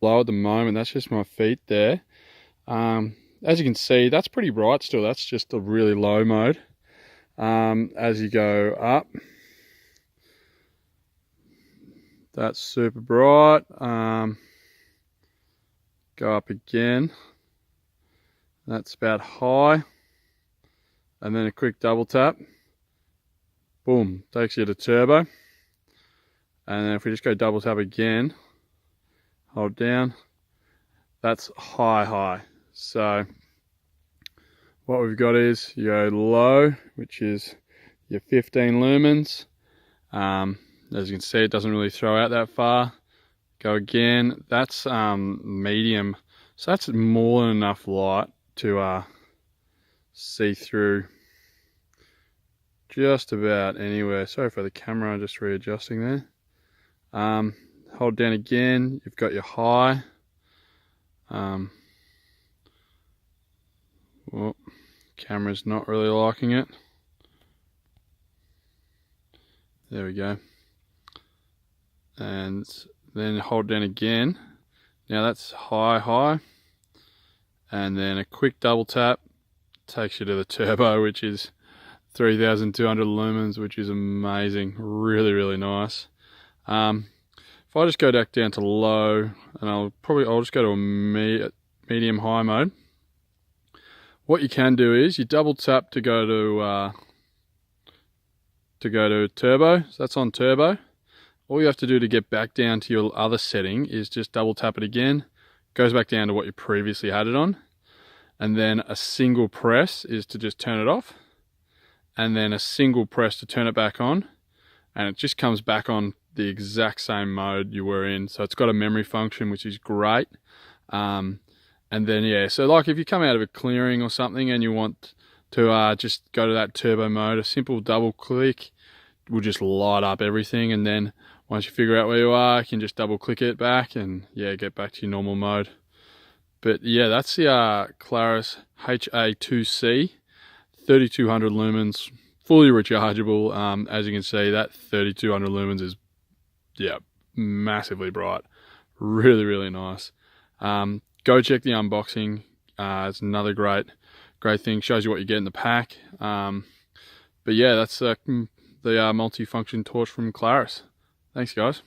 low at the moment. That's just my feet there. As you can see, that's pretty bright still. That's just a really low mode. As you go up, that's super bright. Go up again. That's about high. And then a quick double tap. Boom, takes you to turbo. And then if we just go double tap again, hold down, that's high. So what we've got is you go low, which is your 15 lumens. As you can see, it doesn't really throw out that far. Go again, that's medium. So that's more than enough light to see through just about anywhere. Sorry for the camera, I'm just readjusting there. Hold down again, you've got your high. Well, camera's not really liking it. There we go. And then hold down again. Now that's high. And then a quick double tap takes you to the turbo, which is 3200 lumens, which is amazing. Really nice. If I just go back down to low, and I'll just go to a medium high mode. What you can do is you double tap to go to turbo. So that's on turbo. All you have to do to get back down to your other setting is just double tap it again. Goes back down to what you previously had it on. And then a single press is to just turn it off. And then a single press to turn it back on. And it just comes back on the exact same mode you were in. So it's got a memory function, which is great. And then, yeah, so like if you come out of a clearing or something and you want to just go to that turbo mode, a simple double click will just light up everything. And then once you figure out where you are, you can just double click it back and yeah, get back to your normal mode. But yeah, that's the Klarus HA2C, 3200 lumens, fully rechargeable. As you can see, that 3200 lumens is, yeah, massively bright. Really nice. Go check the unboxing. It's another great thing. Shows you what you get in the pack. But yeah, that's the multi-function torch from Klarus. Thanks, guys.